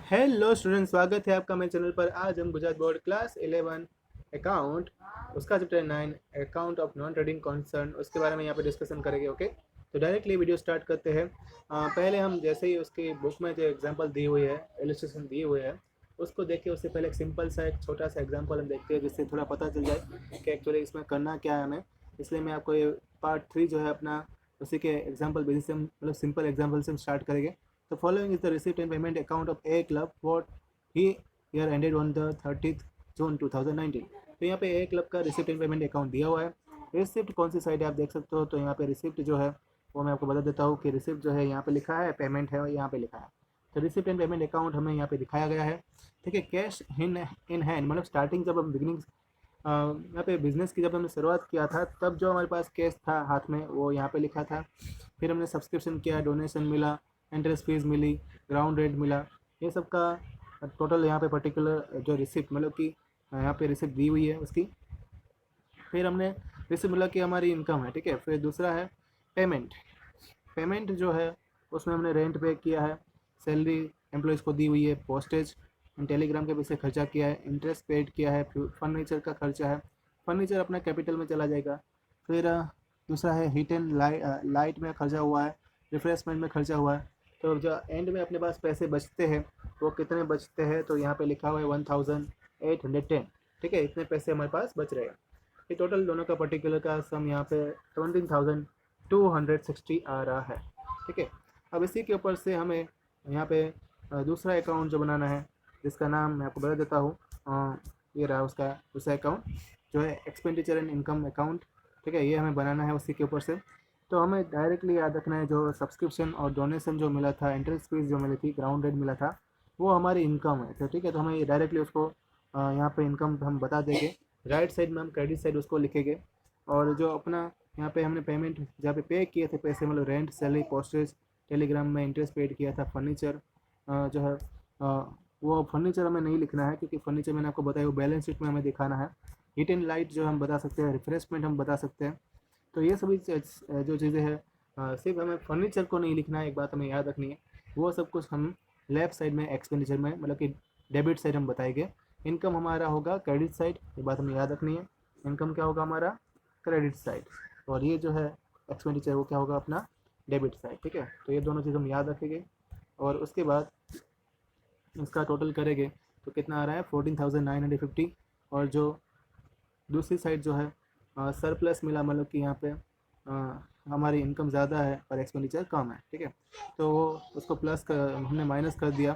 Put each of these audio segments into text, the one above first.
Hello student, स्वागत है आपका मेरे चैनल पर। आज हम गुजरात बोर्ड क्लास 11 अकाउंट उसका chapter 9 account of non trading concern उसके बारे में यहाँ पे डिस्कशन करेंगे। ओके, तो डायरेक्टली वीडियो स्टार्ट करते हैं। पहले हम जैसे ही उसकी बुक में जो एग्जांपल दी हुई है, इलस्ट्रेशन दी हुई है, उसको देख के उससे पहले एक सिंपल सा एक छोटा सा एग्जाम्पल हम देखते हैं, जिससे थोड़ा पता चल जाए कि एक्चुअली इसमें करना क्या है हमें। इसलिए मैं आपको ये पार्ट 3 जो है अपना उसी के एग्जाम्पल बेसिस से मतलब सिंपल एग्जाम्पल से हम स्टार्ट करेंगे। The following is the receipt and payment account of A Club for he year ended on the 30th June 2019। तो यहाँ पे A क्लब का रिसिप्ट एंड पेमेंट अकाउंट दिया हुआ है। रिसिप्ट कौन सी साइड है आप देख सकते हो, तो यहाँ पे रिसिप्ट जो है वो मैं आपको बता देता हूँ कि रिसिप्ट जो है यहाँ पे लिखा है, पेमेंट है और यहाँ पे लिखा है। तो रिसिप्ट एंड पेमेंट अकाउंट हमें यहाँ पे दिखाया गया है। ठीक है, कैश इन हैंड मतलब स्टार्टिंग जब हम बिगनिंग यहाँ पे बिजनेस की जब हमने शुरुआत किया था तब जो हमारे पास कैश था हाथ में वो यहाँ पे लिखा था। फिर हमने सब्सक्रिप्शन किया, डोनेशन मिला, इंटरेस्ट फीस मिली, ग्राउंड रेट मिला, ये सब का टोटल यहाँ पे पर्टिकुलर जो रिसिप्ट मतलब कि यहाँ पे रिसिप्ट दी हुई है उसकी। फिर हमने रिसिप्ट मतलब कि हमारी इनकम है। ठीक है, फिर दूसरा है पेमेंट। पेमेंट जो है उसमें हमने रेंट पे किया है, सैलरी एम्प्लॉयज़ को दी हुई है, पोस्टेज टेलीग्राम के पैसे खर्चा किया है, इंटरेस्ट पेड किया है, फर्नीचर का खर्चा है, फर्नीचर अपना कैपिटल में चला जाएगा। फिर दूसरा है हीट एंड लाइट में खर्चा हुआ है, रिफ्रेशमेंट में खर्चा हुआ है। तो जो एंड में अपने पास पैसे बचते हैं वो कितने बचते हैं, तो यहाँ पे लिखा हुआ है 1810। ठीक है, इतने पैसे हमारे पास बच रहे हैं। ये टोटल दोनों का पर्टिकुलर का सम यहाँ पे 17,260 आ रहा है। ठीक है, अब इसी के ऊपर से हमें यहाँ पे दूसरा अकाउंट जो बनाना है, जिसका नाम मैं आपको बता देता हूँ। ये रहा उसका दूसरा अकाउंट जो है एक्सपेंडिचर एंड इनकम अकाउंट। ठीक है, ये हमें बनाना है उसी के ऊपर से। तो हमें डायरेक्टली याद रखना है जो सब्सक्रिप्शन और डोनेशन जो मिला था, इंटरेस्ट फीस जो मिली थी, ग्राउंड रेट मिला था, वो हमारी इनकम है। तो ठीक है, तो हमें डायरेक्टली उसको यहाँ पे इनकम हम बता देंगे। राइट साइड में हम क्रेडिट साइड उसको लिखेंगे। और जो अपना यहाँ पे हमने पेमेंट जहाँ पे पे किए थे पैसे मतलब रेंट, सैलरी, पोस्टेज, टेलीग्राम में इंटरेस्ट पेड किया था, फर्नीचर जो है वो फर्नीचर हमें नहीं लिखना है क्योंकि फर्नीचर मैंने आपको बताया वो बैलेंस शीट में हमें दिखाना है। हीट एंड लाइट जो हम बता सकते हैं, रिफ्रेशमेंट हम बता सकते हैं। तो ये सभी जो चीज़ें हैं सिर्फ हमें फर्नीचर को नहीं लिखना है, एक बात हमें याद रखनी है। वो सब कुछ हम लेफ्ट साइड में एक्सपेंडिचर में मतलब कि डेबिट साइड हम बताएंगे। इनकम हमारा होगा क्रेडिट साइड, ये बात हमें याद रखनी है। इनकम क्या होगा हमारा क्रेडिट साइड, और ये जो है एक्सपेंडिचर वो क्या होगा अपना डेबिट साइड। ठीक है, तो ये दोनों चीज़ हम याद रखेंगे। और उसके बाद इसका टोटल करेंगे तो कितना आ रहा है 14,950। और जो दूसरी साइड जो है सरप्लस मिला मतलब कि यहाँ पे हमारी इनकम ज़्यादा है और एक्सपेंडिचर कम है। ठीक है, तो वो उसको प्लस कर हमने माइनस कर दिया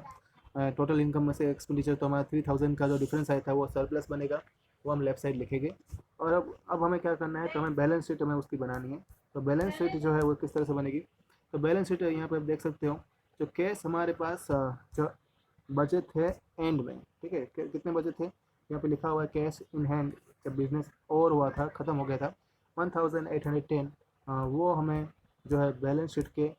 टोटल इनकम में से एक्सपेंडिचर। तो हमारा 3,000 का जो डिफरेंस आया था वो सरप्लस बनेगा, वो हम लेफ्ट साइड लिखेंगे। और अब हमें क्या करना है, तो हमें बैलेंस शीट हमें उसकी बनानी है। तो बैलेंस शीट जो है वो किस तरह से बनेगी, तो बैलेंस शीट यहाँ पे आप देख सकते हो जो कैश हमारे पास जो बचे थे एंड में। ठीक है, कितने बचे थे यहाँ पे लिखा हुआ है कैश इन हैंड, जब बिजनेस ओवर हुआ था, ख़त्म हो गया था, 1810। वो हमें जो है बैलेंस शीट के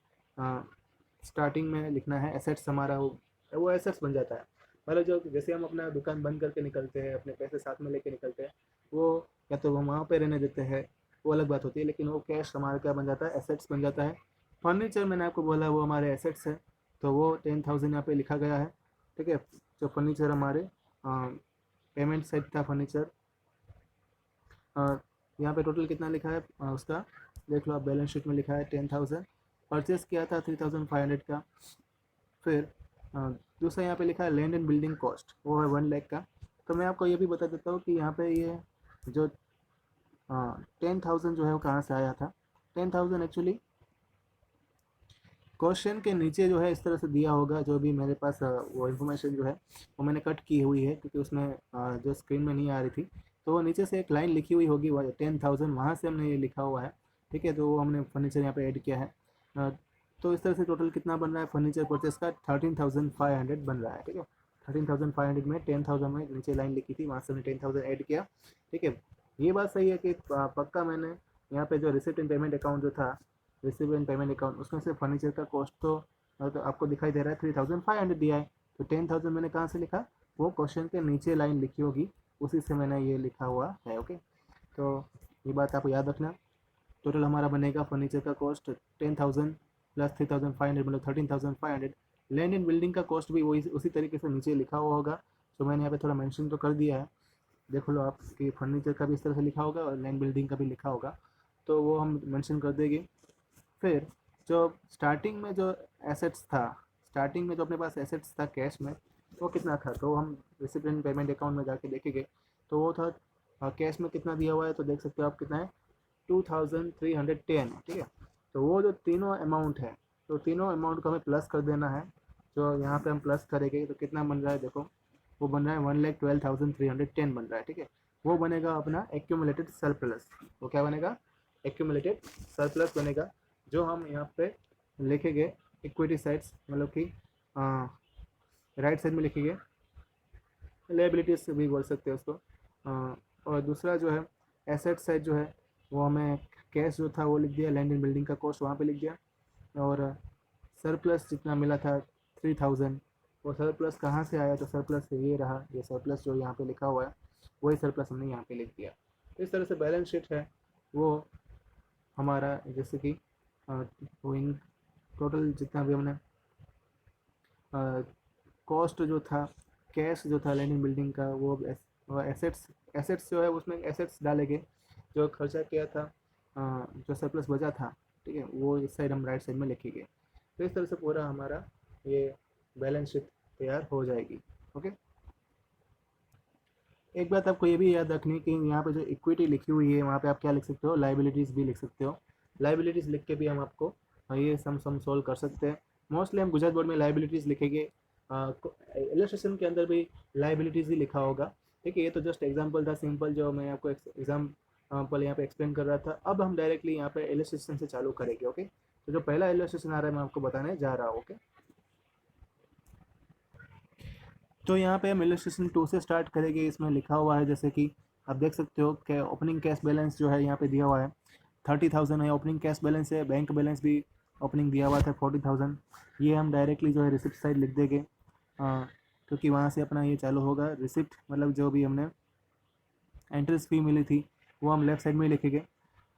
स्टार्टिंग में लिखना है। एसेट्स हमारा वो एसेट्स बन जाता है। मतलब जो जैसे हम अपना दुकान बंद करके निकलते हैं, अपने पैसे साथ में लेके निकलते हैं, वो या तो हम वहाँ पे रहने देते हैं, वो अलग बात होती है, लेकिन वो कैश हमारा क्या बन जाता है, एसेट्स बन जाता है। फर्नीचर मैंने आपको बोला वो हमारे एसेट्स है, तो वो 10,000 यहाँ पे लिखा गया है। ठीक है, जो फर्नीचर हमारे पेमेंट साइड था फर्नीचर, यहाँ पे टोटल कितना लिखा है उसका देख लो आप, बैलेंस शीट में लिखा है 10,000। परचेस किया था 3,500 का। फिर दूसरा यहाँ पे लिखा है लैंड एंड बिल्डिंग कॉस्ट, वो है 1 लाख का। तो मैं आपको ये भी बता देता हूँ कि यहाँ पे ये जो 10,000 जो है वो कहाँ से आया था। 10,000 एक्चुअली क्वेश्चन के नीचे जो है इस तरह से दिया होगा, जो भी मेरे पास वो इन्फॉर्मेशन जो है वो मैंने कट की हुई है क्योंकि उसमें जो स्क्रीन में नहीं आ रही थी, तो वो नीचे से एक लाइन लिखी हुई होगी 10,000, वहाँ से हमने ये लिखा हुआ है। ठीक है, तो वो हमने फर्नीचर यहाँ पे ऐड किया है। तो इस तरह से टोटल कितना बन रहा है फर्नीचर परचेस का, 13,500 बन रहा है। ठीक है, 13,500 में 10,000 में नीचे लाइन लिखी थी, वहाँ से हमने 10,000 ऐड किया। ठीक है, ये बात सही है कि पक्का मैंने यहाँ पे जो रिसिप्ट एंड पेमेंट अकाउंट जो था, रिसीव एंड पेमेंट अकाउंट, उसमें से फर्नीचर का कॉस्ट तो आपको दिखाई दे रहा है 3,500 दिया है। तो 10,000 मैंने कहाँ से लिखा, वो क्वेश्चन के नीचे लाइन लिखी होगी, उसी से मैंने ये लिखा हुआ है। ओके, तो ये बात आपको याद रखना। टोटल हमारा बनेगा फर्नीचर का कॉस्ट 10,000 प्लस 3,500 मतलब 13,500 लैंड एंड बिल्डिंग का कॉस्ट भी वही उसी तरीके से नीचे लिखा हुआ होगा, तो मैंने यहाँ पे थोड़ा मेंशन तो कर दिया है, देख लो आप कि फर्नीचर का भी इस तरह से लिखा होगा और लैंड बिल्डिंग का भी लिखा होगा, तो वो हम मेंशन कर देंगे। फिर जो स्टार्टिंग में जो एसेट्स था, स्टार्टिंग में जो अपने पास एसेट्स था कैश में, वो कितना था, तो हम रिसिपिएंट पेमेंट अकाउंट में जाके देखेंगे, तो वो था कैश में कितना दिया हुआ है, तो देख सकते हो आप कितना है 2310, ठीक है। तो वो जो तीनों अमाउंट है, तो तीनों अमाउंट को हमें प्लस कर देना है, जो यहाँ पे हम प्लस करेंगे तो कितना बन रहा है, देखो वो बन रहा है 1,12,310 बन रहा है, ठीक है। वो बनेगा अपना एक्यूमुलेटेड सरप्लस। वो क्या बनेगा, एक्यूमुलेटेड सरप्लस बनेगा, जो हम यहाँ पे लिखेंगे इक्विटी साइड्स, मतलब कि राइट साइड में लिखेंगे, लायबिलिटीज भी बोल सकते हैं उसको। और दूसरा जो है एसेट साइड जो है, वो हमें कैश जो था वो लिख दिया, लैंड एंड बिल्डिंग का कॉस्ट वहाँ पे लिख दिया, और सरप्लस जितना मिला था 3000, वो सरप्लस कहाँ से आया, तो सरप्लस ये रहा, ये सरप्लस जो यहाँ पे लिखा हुआ है वही सरप्लस हमने यहाँ पे लिख दिया। तो इस तरह से बैलेंस शीट है वो हमारा, जैसे कि वो इन टोटल जितना भी हमने कॉस्ट जो था, कैश जो था लैंड एंड बिल्डिंग का, वो एसेट्स, एसेट्स जो है उसमें एसेट्स डालेंगे, जो खर्चा किया था, जो सरप्लस बचा था, ठीक है, वो इस साइड हम राइट साइड में लिखेंगे। तो इस तरह से पूरा हमारा ये बैलेंस शीट तैयार हो जाएगी। ओके, एक बात आपको ये भी याद रखनी कि यहाँ पे जो इक्विटी लिखी हुई है वहाँ पे आप क्या लिख सकते हो, लाइबिलिटीज़ भी लिख सकते हो। लाइबिलिटीज़ लिख के भी हम आपको ये सम सोल्व कर सकते हैं। मोस्टली हम गुजरात बोर्ड में लाइबिलिटीज़ लिखेंगे, इलस्ट्रेशन के अंदर भी लाइबिलिटीज़ ही लिखा होगा, ठीक है। ये तो जस्ट एग्जाम्पल था सिंपल, जो मैं आपको एग्जाम्पल यहाँ पे एक्सप्लेन कर रहा था। अब हम डायरेक्टली यहाँ पे इलस्ट्रेशन से चालू करेंगे। ओके, तो जो पहला इलस्ट्रेशन आ रहा है मैं आपको बताने जा रहा हूँ। ओके, तो यहाँ पे हम इलस्ट्रेशन 2 से स्टार्ट करेंगे। इसमें लिखा हुआ है, जैसे कि आप देख सकते हो कि ओपनिंग कैश बैलेंस जो है यहाँ पे दिया हुआ है 30,000 है, ओपनिंग कैश बैलेंस है। बैंक बैलेंस भी ओपनिंग दिया हुआ था 40,000। ये हम डायरेक्टली जो है रिसिप्ट साइड लिख देंगे, क्योंकि वहाँ से अपना ये चालू होगा। रिसिप्ट मतलब जो भी हमने एंट्रेंस फी मिली थी वो हम लेफ़्ट साइड में ही लिखेंगे।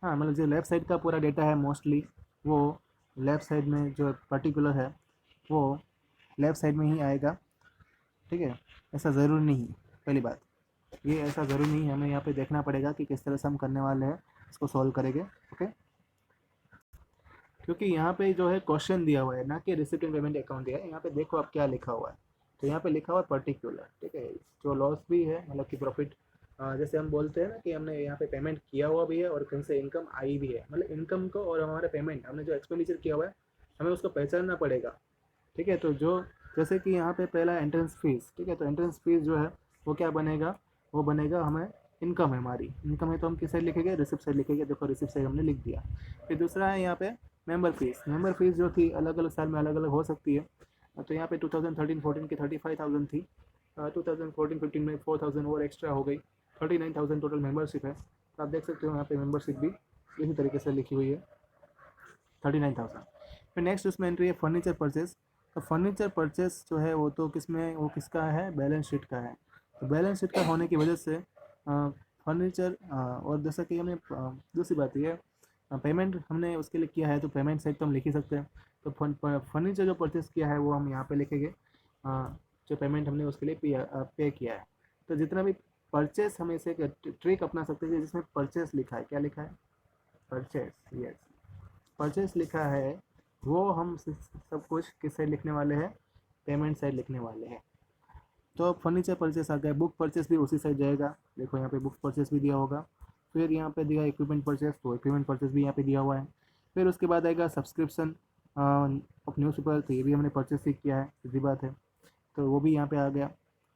हाँ, मतलब जो लेफ़्ट साइड का पूरा डेटा है मोस्टली वो लेफ़्ट साइड में जो पर्टिकुलर है वो लेफ़्ट साइड में ही आएगा, ठीक है। ऐसा ज़रूरी नहीं, पहली बात ये ऐसा ज़रूरी नहीं है, हमें यहाँ पे देखना पड़ेगा कि किस तरह से हम करने वाले हैं, इसको सॉल्व करेंगे। ओके, क्योंकि यहाँ पे जो है क्वेश्चन दिया हुआ है ना कि रिसिप्ट एंड पेमेंट अकाउंट दिया है, यहाँ पे देखो आप क्या लिखा हुआ है, तो यहाँ पे लिखा हुआ है पर्टिकुलर, ठीक है। जो लॉस भी है मतलब कि प्रॉफिट, जैसे हम बोलते हैं ना कि हमने यहाँ पे पेमेंट किया हुआ भी है और कहीं से इनकम आई भी है, मतलब इनकम को और हमारा पेमेंट हमने जो एक्सपेंडिचर किया हुआ है हमें उसको पहचानना पड़ेगा, ठीक है। तो जो जैसे कि यहाँ पे पहला एंट्रेंस फीस, ठीक है, तो एंट्रेंस फीस जो है वो क्या बनेगा, वो बनेगा हमें इनकम है, हमारी इनकम है, तो हम किस साइड लिखेंगे, रिसिप्ट साइड लिखेंगे। देखो रिसिप्ट साइड हमने लिख दिया। फिर दूसरा है यहाँ पे मेंबर फीस। मेंबर फीस जो थी अलग अलग साल में अलग अलग हो सकती है, तो यहाँ पे 2013-14 की 35,000 थी, 2014-15 में 4,000 और एक्स्ट्रा हो गई, 39,000 टोटल मेंबरशिप है। तो आप देख सकते हो यहाँ पे मेंबरशिप भी इसी तरीके से लिखी हुई है 39,000। फिर नेक्स्ट उसमें एंट्री है फर्नीचर परचेस। तो फर्नीचर परचेस जो है वो तो किसमें, वो किसका है, बैलेंस शीट का है। तो बैलेंस शीट का होने की वजह से फर्नीचर, और जैसा कि हमने दूसरी बात ये पेमेंट हमने उसके लिए किया है, तो पेमेंट साइड तो हम लिख ही सकते हैं। तो फर्नीचर जो परचेस किया है वो हम यहाँ पे लिखेंगे, जो पेमेंट हमने उसके लिए पे किया है। तो जितना भी परचेस, हम इसे ट्रिक अपना सकते हैं जिसमें परचेस लिखा है, क्या लिखा है, परचेस, यस, परचेस लिखा है, वो हम सब कुछ किस साइड लिखने वाले हैं, पेमेंट साइड लिखने वाले हैं। तो फर्नीचर परचेस आ गया, बुक परचेस भी उसी साइड जाएगा। देखो यहाँ पे बुक परचेस भी दिया होगा। फिर यहाँ पे दिया इक्विपमेंट परचेस, तो इक्विपमेंट परचेस भी यहाँ पे दिया हुआ है। फिर उसके बाद आएगा सब्सक्रिप्शन ऑफ न्यूज़पेपर, तो ये भी हमने परचेस ही किया है, सीधी बात है, तो वो भी यहाँ पे आ गया।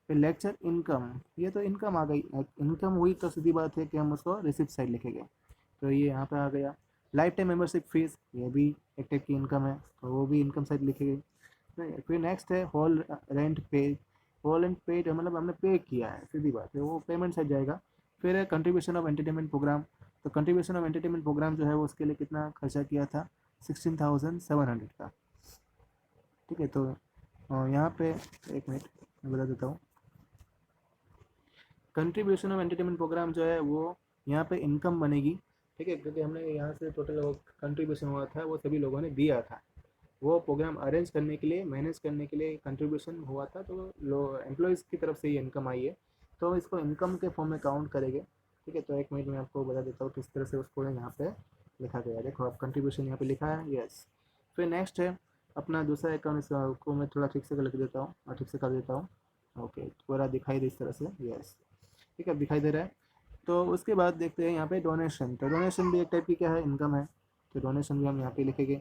फिर लेक्चर इनकम, ये तो इनकम आ गई, इनकम हुई तो सीधी बात है कि हम उसको रिसिप्ट साइड लिखेंगे, तो ये यहाँ पे आ गया। लाइफ टाइम मेंबरशिप फीस, ये भी एक टाइप की इनकम है, तो वो भी इनकम साइड लिखेंगे। फिर नेक्स्ट है हॉल रेंट पे, हॉल एंड पेड मतलब हमने पे किया है, सीधी बात है, वो पेमेंट साइड जाएगा। फिर है कंट्रीब्यूशन ऑफ एंटरटेनमेंट प्रोग्राम। तो कंट्रीब्यूशन ऑफ एंटरटेनमेंट प्रोग्राम जो है वो उसके लिए कितना खर्चा किया था, 16,700 का, ठीक है। तो यहाँ पे एक मिनट मैं बता देता हूँ। कंट्रीब्यूशन ऑफ एंटरटेनमेंट प्रोग्राम जो है वो यहाँ पे इनकम बनेगी, ठीक है, क्योंकि हमने यहाँ से टोटल कंट्रीब्यूशन हुआ था वो सभी लोगों ने दिया था, वो प्रोग्राम अरेंज करने के लिए, मैनेज करने के लिए कंट्रीब्यूशन हुआ था, तो लो एम्प्लॉयज़ की तरफ से ये इनकम आई है, तो इसको इनकम के फॉर्म में काउंट करेंगे। ठीक है, तो एक मिनट में आपको बता देता हूँ किस तरह से उसको यहाँ पे लिखा गया है। देखो आप कंट्रीब्यूशन यहाँ पे लिखा है, यस। फिर नेक्स्ट है अपना दूसरा अकाउंट, इसको मैं थोड़ा ठीक से लिख देता हूँ और ठीक से कर देता हूँ। ओके, पूरा दिखाई दे इस तरह से, यस। ठीक है, अब दिखाई दे रहा है। तो उसके बाद देखते हैं यहाँ पे डोनेशन। तो डोनेशन भी एक टाइप की क्या है, इनकम है, तो डोनेशन भी हम यहाँ पे लिखेंगे।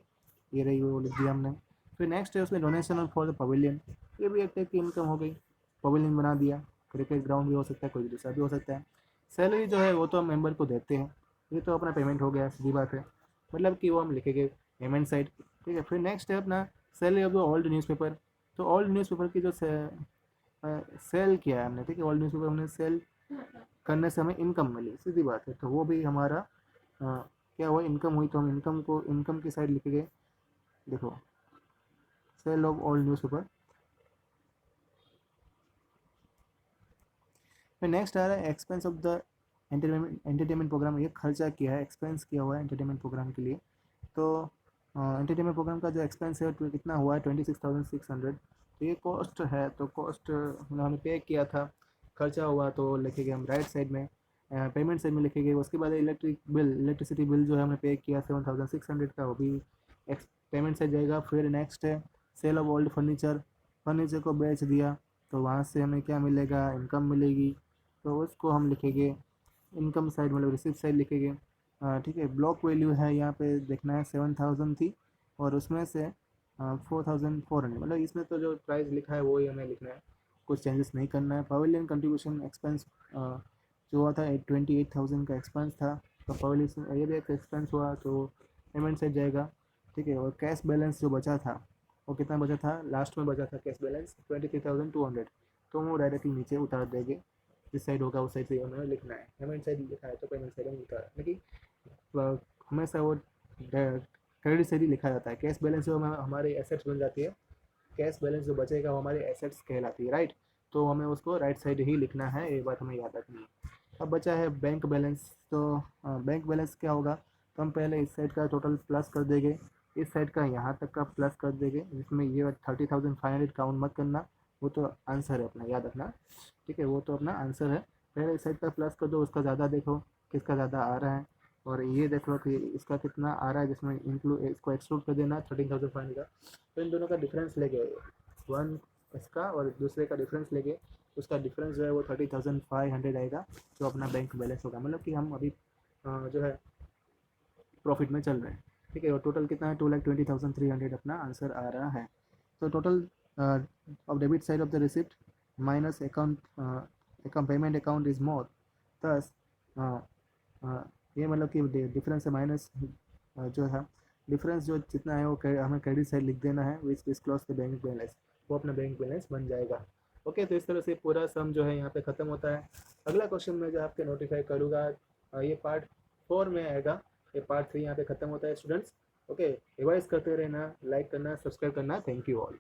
ये रही, वो लिख दिया हमने। फिर नेक्स्ट है उसमें डोनेशन फॉर द पवेलियन, ये भी एक टाइप की इनकम हो गई। पवेलियन बना दिया, क्रिकेट ग्राउंड भी हो सकता है, कोई दूसरा भी हो सकता है। सैलरी जो है वो तो हम मेंबर को देते हैं, ये तो अपना पेमेंट हो गया, सीधी बात है, मतलब कि वो हम लिखेंगे पेमेंट साइड। ठीक है, फिर नेक्स्ट है अपना salary of the old newspaper. तो ओल्ड न्यूज़पेपर की जो सेल किया है हमने, ठीक है, ओल्ड न्यूज़पेपर हमने सेल करने से हमें इनकम मिली, सीधी बात है, तो वो भी हमारा क्या हुआ, इनकम हुई, तो हम इनकम को इनकम की साइड लिखेंगे। देखो, सेल ऑफ ओल्ड न्यूज़पेपर। फिर नेक्स्ट आ रहा है expense of the entertainment program. ये खर्चा किया है, एक्सपेंस किया हुआ है एंटरटेनमेंट प्रोग्राम के लिए। तो एंटरटेनमेंट प्रोग्राम का जो एक्सपेंस है तो कितना हुआ है, 26,600। तो ये कॉस्ट है, तो कॉस्ट हमने पे किया था, खर्चा हुआ, तो लिखेंगे हम राइट साइड में, पेमेंट साइड में लिखेंगे। उसके बाद इलेक्ट्रिसिटी बिल जो है हमने पे किया 7,600 का, वो भी पेमेंट साइड जाएगा। फिर नेक्स्ट है sale of old furniture, furniture को बेच दिया, तो वहाँ से हमें क्या मिलेगा, इनकम मिलेगी, तो उसको हम लिखेंगे इनकम साइड, मतलब रिसिप्ट साइड लिखेंगे। ठीक है, ब्लॉक वैल्यू है यहाँ पे देखना है 7,000 थी, और उसमें से 4,400, मतलब इसमें तो जो प्राइस लिखा है वो ही हमें लिखना है, कुछ चेंजेस नहीं करना है। पवेलियन कंट्रीब्यूशन एक्सपेंस जो हुआ था 28,000 का एक्सपेंस था, तो पवेलियन ये भी एक एक्सपेंस हुआ, तो पेमेंट साइड जाएगा। ठीक है, और कैश बैलेंस जो बचा था, वो कितना बचा था, लास्ट में बचा था कैश बैलेंस 23,200, तो वो डायरेक्टली नीचे उतार देंगे। जिस साइड होगा उस साइड से हमें लिखना है, पेमेंट साइड लिखा है तो पेमेंट साइड में उतार, लेकिन हमेशा वो क्रेडिट साइड ही लिखा जाता है। कैश बैलेंस जो हमारे एसेट्स बन जाती है, कैश बैलेंस जो बचेगा वो हमारे एसेट्स कहलाती है, राइट, तो हमें उसको राइट साइड ही लिखना है, ये बात हमें याद रखनी है। अब बचा है बैंक बैलेंस। तो बैंक बैलेंस क्या होगा, तो हम पहले इस साइड का टोटल प्लस कर देंगे, इस साइड का यहाँ तक का प्लस कर देंगे, जिसमें ये 30,500 काउंट मत करना, वो तो आंसर है अपना, याद रखना। ठीक है, वो तो अपना आंसर है। पहले इस साइड का प्लस कर दो, उसका ज़्यादा देखो किसका ज़्यादा आ रहा है, और ये देख लो कि इसका कितना आ रहा है, जिसमें इंक्लूड इसको एक्सक्लूड कर देना 13,500 का। तो इन दोनों का डिफरेंस लेके, वन इसका और दूसरे का डिफरेंस लेके, उसका डिफरेंस जो है वो 30,500 आएगा, जो अपना बैंक बैलेंस होगा, मतलब कि हम अभी जो है प्रॉफिट में चल रहे हैं। ठीक है, और टोटल कितना है, 2,20,300 अपना आंसर आ रहा है। तो total of debit side of the receipt minus account payment account is more, thus ये मतलब कि डिफरेंस है माइनस जो है, डिफरेंस जो जितना है वो हमें क्रेडिट साइड लिख देना है, विच डिस्क्लोज द बैंक बैलेंस, वो अपना बैंक बैलेंस बन जाएगा। ओके, तो इस तरह से पूरा सम जो है यहाँ पे ख़त्म होता है। अगला क्वेश्चन मैं जो आपके नोटिफाई करूँगा, ये पार्ट 4 में आएगा, ये पार्ट 3 यहाँ पे ख़त्म होता है स्टूडेंट्स। ओके, रिवाइज करते रहना, लाइक करना, सब्सक्राइब करना। Thank you all.